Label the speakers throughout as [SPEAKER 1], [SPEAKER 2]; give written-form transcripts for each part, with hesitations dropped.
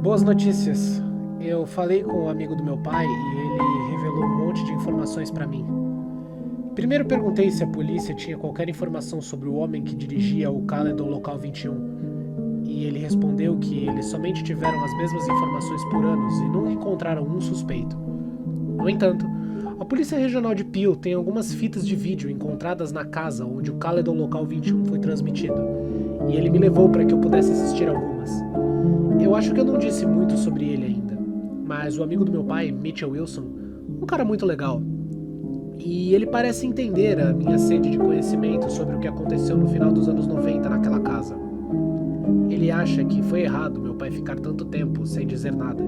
[SPEAKER 1] Boas notícias. Eu falei com um amigo do meu pai e ele revelou um monte de informações pra mim. Primeiro perguntei se a polícia tinha qualquer informação sobre o homem que dirigia o Caledon Local 21. E ele respondeu que eles somente tiveram as mesmas informações por anos e nunca encontraram um suspeito. No entanto, a Polícia Regional de Peel tem algumas fitas de vídeo encontradas na casa onde o Caledon Local 21 foi transmitido, e ele me levou para que eu pudesse assistir algumas. Eu acho que eu não disse muito sobre ele ainda, mas o amigo do meu pai, Mitchell Wilson, um cara muito legal, e ele parece entender a minha sede de conhecimento sobre o que aconteceu no final dos anos 90 naquela casa. Ele acha que foi errado meu pai ficar tanto tempo sem dizer nada.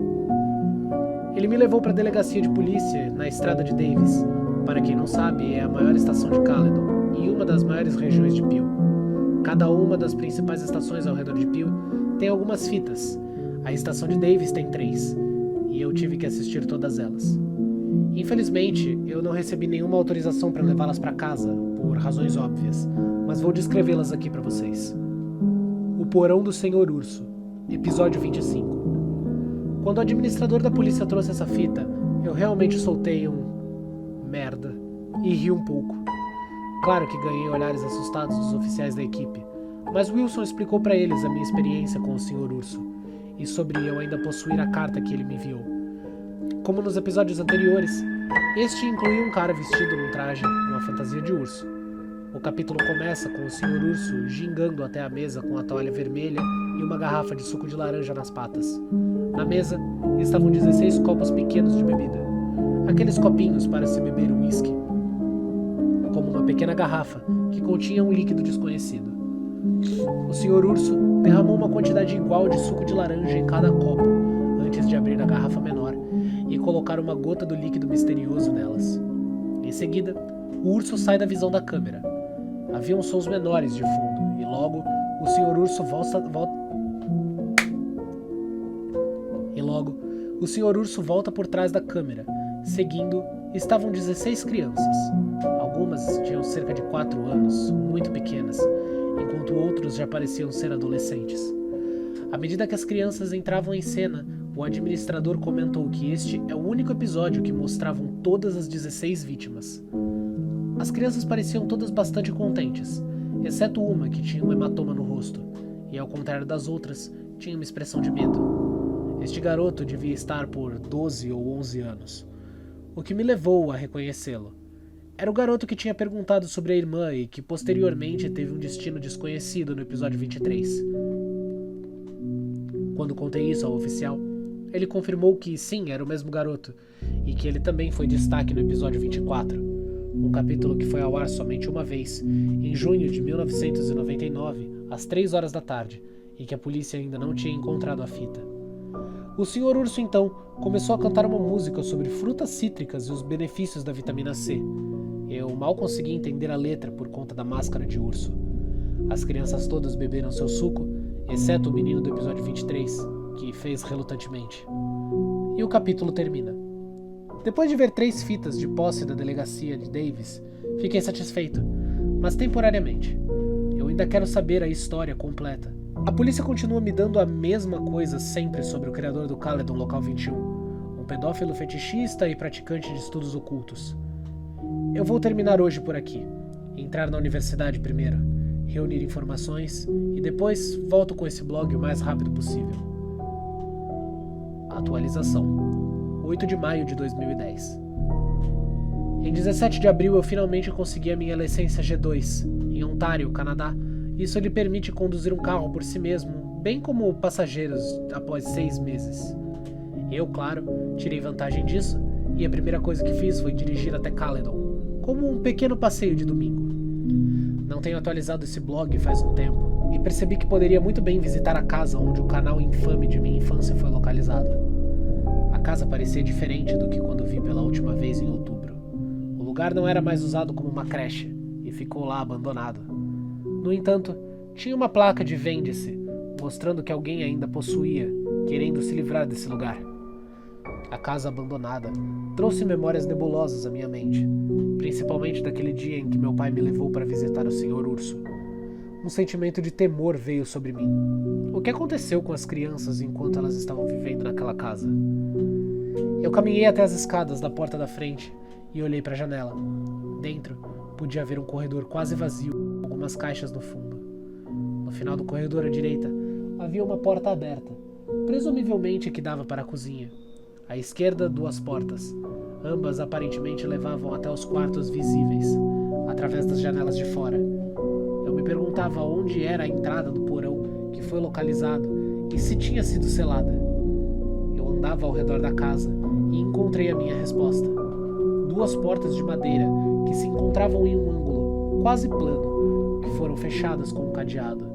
[SPEAKER 1] Ele me levou para a delegacia de polícia na estrada de Davis. Para quem não sabe, é a maior estação de Caledon e uma das maiores regiões de Peel. Cada uma das principais estações ao redor de Peel tem algumas fitas. A estação de Davis tem 3, e eu tive que assistir todas elas. Infelizmente, eu não recebi nenhuma autorização para levá-las para casa, por razões óbvias, mas vou descrevê-las aqui para vocês. O Porão do Senhor Urso, episódio 25. Quando o administrador da polícia trouxe essa fita, eu realmente soltei um merda e ri um pouco. Claro que ganhei olhares assustados dos oficiais da equipe, mas Wilson explicou para eles a minha experiência com o Senhor Urso e sobre eu ainda possuir a carta que ele me enviou. Como nos episódios anteriores, este incluía um cara vestido num traje, uma fantasia de urso. O capítulo começa com o Senhor Urso gingando até a mesa com a toalha vermelha e uma garrafa de suco de laranja nas patas. Na mesa estavam 16 copos pequenos de bebida. Aqueles copinhos para se beber um uísque. Como uma pequena garrafa que continha um líquido desconhecido. O Senhor Urso derramou uma quantidade igual de suco de laranja em cada copo, antes de abrir a garrafa menor e colocar uma gota do líquido misterioso nelas. Em seguida, o urso sai da visão da câmera. Haviam sons menores de fundo, e logo o Senhor Urso volta por trás da câmera. Seguindo, estavam 16 crianças. Algumas tinham cerca de 4 anos, muito pequenas, enquanto outros já pareciam ser adolescentes. À medida que as crianças entravam em cena, o administrador comentou que este é o único episódio que mostravam todas as 16 vítimas. As crianças pareciam todas bastante contentes, exceto uma que tinha um hematoma no rosto, e ao contrário das outras, tinha uma expressão de medo. Este garoto devia estar por 12 ou 11 anos, o que me levou a reconhecê-lo. Era o garoto que tinha perguntado sobre a irmã e que posteriormente teve um destino desconhecido no episódio 23. Quando contei isso ao oficial, ele confirmou que sim, era o mesmo garoto, e que ele também foi destaque no episódio 24, um capítulo que foi ao ar somente uma vez, em junho de 1999, às 3 horas da tarde, e que a polícia ainda não tinha encontrado a fita. O Senhor Urso, então, começou a cantar uma música sobre frutas cítricas e os benefícios da vitamina C. Eu mal consegui entender a letra por conta da máscara de urso. As crianças todas beberam seu suco, exceto o menino do episódio 23, que fez relutantemente. E o capítulo termina. Depois de ver 3 fitas de posse da delegacia de Davis, fiquei satisfeito, mas temporariamente. Eu ainda quero saber a história completa. A polícia continua me dando a mesma coisa sempre sobre o criador do Caledon Local 21, um pedófilo fetichista e praticante de estudos ocultos. Eu vou terminar hoje por aqui, entrar na universidade primeiro, reunir informações e depois volto com esse blog o mais rápido possível. Atualização: 8 de maio de 2010. Em 17 de abril eu finalmente consegui a minha licença G2, em Ontário, Canadá. Isso lhe permite conduzir um carro por si mesmo, bem como passageiros após 6 meses. Eu, claro, tirei vantagem disso, e a primeira coisa que fiz foi dirigir até Caledon, como um pequeno passeio de domingo. Não tenho atualizado esse blog faz um tempo, e percebi que poderia muito bem visitar a casa onde o canal infame de minha infância foi localizado. A casa parecia diferente do que quando vi pela última vez em outubro. O lugar não era mais usado como uma creche, e ficou lá abandonado. No entanto, tinha uma placa de vende-se, mostrando que alguém ainda possuía, querendo se livrar desse lugar. A casa abandonada trouxe memórias nebulosas à minha mente, principalmente daquele dia em que meu pai me levou para visitar o Senhor Urso. Um sentimento de temor veio sobre mim. O que aconteceu com as crianças enquanto elas estavam vivendo naquela casa? Eu caminhei até as escadas da porta da frente e olhei para a janela. Dentro, podia ver um corredor quase vazio, com algumas caixas no fundo. No final do corredor à direita, havia uma porta aberta, presumivelmente que dava para a cozinha. À esquerda, 2 portas. Ambas aparentemente levavam até os quartos visíveis, através das janelas de fora. Eu me perguntava onde era a entrada do porão que foi localizado e se tinha sido selada. Eu andava ao redor da casa e encontrei a minha resposta. 2 portas de madeira que se encontravam em um ângulo quase plano, que foram fechadas com um cadeado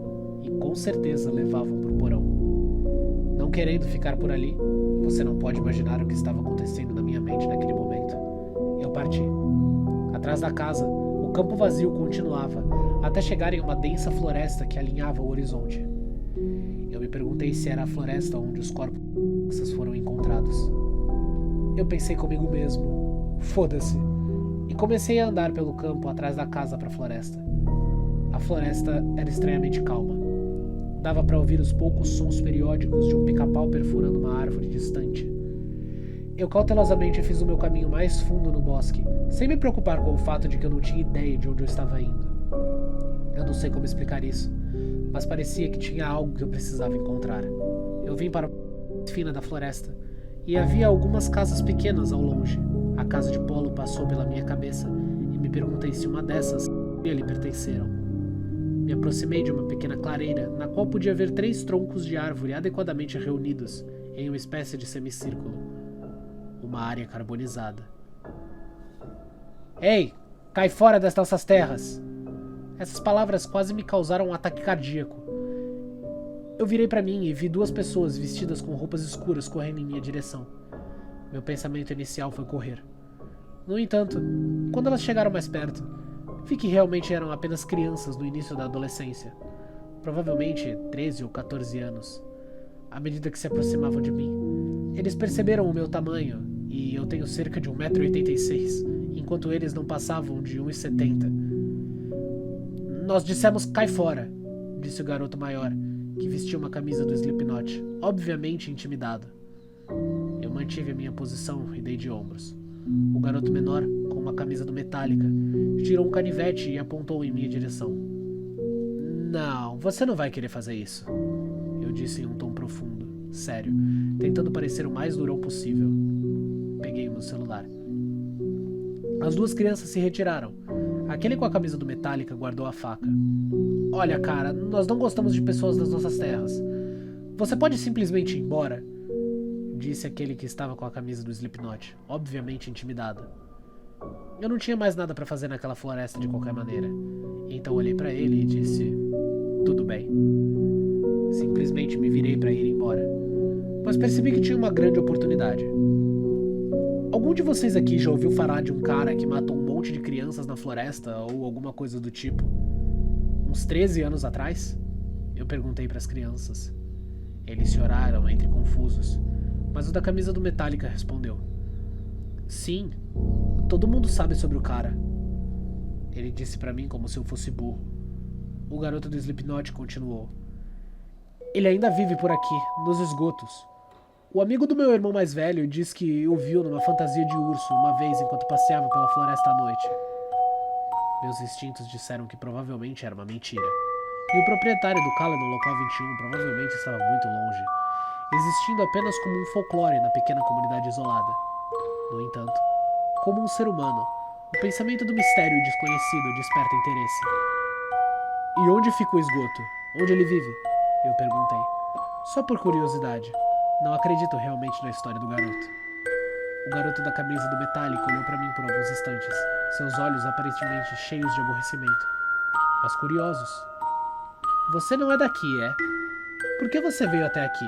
[SPEAKER 1] e com certeza levavam para o porão. Não querendo ficar por ali, você não pode imaginar o que estava acontecendo na minha mente naquele momento. Eu parti. Atrás da casa, o campo vazio continuava, até chegar em uma densa floresta que alinhava o horizonte. Eu me perguntei se era a floresta onde os corpos foram encontrados. Eu pensei comigo mesmo, foda-se, e comecei a andar pelo campo atrás da casa para a floresta. A floresta era estranhamente calma. Dava para ouvir os poucos sons periódicos de um pica-pau perfurando uma árvore distante. Eu cautelosamente fiz o meu caminho mais fundo no bosque, sem me preocupar com o fato de que eu não tinha ideia de onde eu estava indo. Eu não sei como explicar isso, mas parecia que tinha algo que eu precisava encontrar. Eu vim para a fina da floresta, e havia algumas casas pequenas ao longe. A casa de Polo passou pela minha cabeça, e me perguntei se uma dessas lhe pertenceram. Me aproximei de uma pequena clareira, na qual podia ver 3 troncos de árvore adequadamente reunidos em uma espécie de semicírculo. Uma área carbonizada. Ei, cai fora das nossas terras! Essas palavras quase me causaram um ataque cardíaco. Eu virei para mim e vi 2 pessoas vestidas com roupas escuras correndo em minha direção. Meu pensamento inicial foi correr. No entanto, quando elas chegaram mais perto, vi que realmente eram apenas crianças no início da adolescência, provavelmente 13 ou 14 anos. À medida que se aproximavam de mim, eles perceberam o meu tamanho, e eu tenho cerca de 1,86 m, enquanto eles não passavam de 1,70 m. Nós dissemos cai fora, disse o garoto maior, que vestia uma camisa do Slipknot, obviamente intimidado. Eu mantive a minha posição e dei de ombros. O garoto menor, com uma camisa do Metallica, tirou um canivete e apontou em minha direção. Não, você não vai querer fazer isso, eu disse em um tom profundo, sério, tentando parecer o mais durão possível. Peguei o meu celular. As 2 crianças se retiraram. Aquele com a camisa do Metallica guardou a faca. Olha, cara, nós não gostamos de pessoas das nossas terras. Você pode simplesmente ir embora? Disse aquele que estava com a camisa do Slipknot, obviamente intimidado. Eu não tinha mais nada para fazer naquela floresta de qualquer maneira. Então olhei para ele e disse: tudo bem. Simplesmente me virei para ir embora. Mas percebi que tinha uma grande oportunidade. Algum de vocês aqui já ouviu falar de um cara que matou um monte de crianças na floresta ou alguma coisa do tipo? Uns 13 anos atrás? Eu perguntei para as crianças. Eles choraram entre confusos, mas o da camisa do Metallica respondeu: sim, todo mundo sabe sobre o cara. Ele disse para mim como se eu fosse burro. O garoto do Slipknot continuou: ele ainda vive por aqui, nos esgotos. O amigo do meu irmão mais velho diz que o viu numa fantasia de urso uma vez enquanto passeava pela floresta à noite. Meus instintos disseram que provavelmente era uma mentira. E o proprietário do Caledon Local 21 provavelmente estava muito longe, existindo apenas como um folclore na pequena comunidade isolada. No entanto, como um ser humano, o pensamento do mistério e desconhecido desperta interesse. E onde fica o esgoto? Onde ele vive? Eu perguntei. Só por curiosidade. Não acredito realmente na história do garoto. O garoto da camisa do Metallica olhou para mim por alguns instantes, seus olhos aparentemente cheios de aborrecimento, mas curiosos. Você não é daqui, é? Por que você veio até aqui?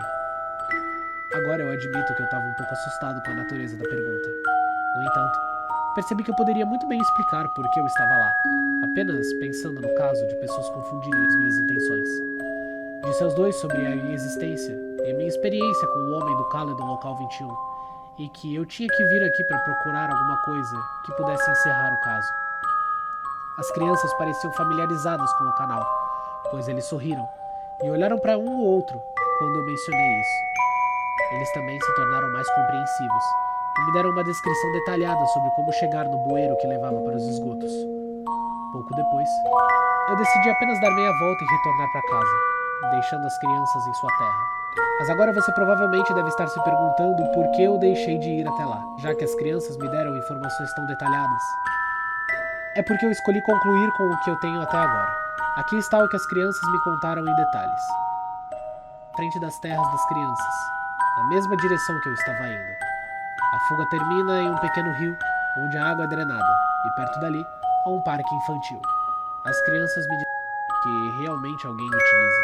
[SPEAKER 1] Agora eu admito que eu estava um pouco assustado com a natureza da pergunta. No entanto, percebi que eu poderia muito bem explicar por que eu estava lá, apenas pensando no caso de pessoas confundirem as minhas intenções. Disse aos 2 sobre a minha existência e a minha experiência com o homem do Caledon Local 21, e que eu tinha que vir aqui para procurar alguma coisa que pudesse encerrar o caso. As crianças pareciam familiarizadas com o canal, pois eles sorriram e olharam para um ou outro quando eu mencionei isso. Eles também se tornaram mais compreensivos e me deram uma descrição detalhada sobre como chegar no bueiro que levava para os esgotos. Pouco depois, eu decidi apenas dar meia volta e retornar para casa, deixando as crianças em sua terra. Mas agora você provavelmente deve estar se perguntando por que eu deixei de ir até lá, já que as crianças me deram informações tão detalhadas. É porque eu escolhi concluir com o que eu tenho até agora. Aqui está o que as crianças me contaram em detalhes. Frente das terras das crianças, na mesma direção que eu estava indo. A fuga termina em um pequeno rio, onde a água é drenada, e perto dali há um parque infantil. As crianças me disseram que realmente alguém utiliza.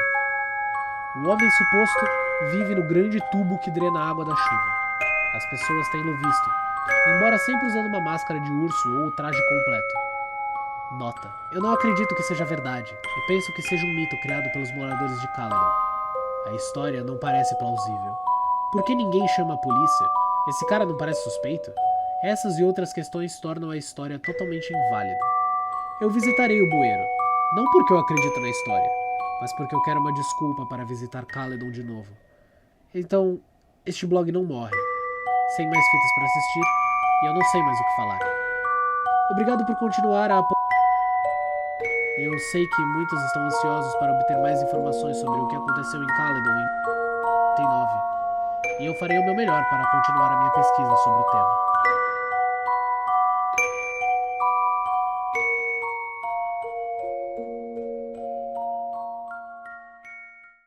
[SPEAKER 1] O homem suposto vive no grande tubo que drena a água da chuva. As pessoas têm-lo visto, embora sempre usando uma máscara de urso ou o traje completo. Nota: eu não acredito que seja verdade, e penso que seja um mito criado pelos moradores de Caledon. A história não parece plausível. Por que ninguém chama a polícia? Esse cara não parece suspeito? Essas e outras questões tornam a história totalmente inválida. Eu visitarei o bueiro, não porque eu acredito na história, mas porque eu quero uma desculpa para visitar Caledon de novo. Então, este blog não morre. Sem mais fitas para assistir, e eu não sei mais o que falar. Obrigado por continuar a Eu sei que muitos estão ansiosos para obter mais informações sobre o que aconteceu em Caledon em 1989, e eu farei o meu melhor para continuar a minha pesquisa sobre o tema.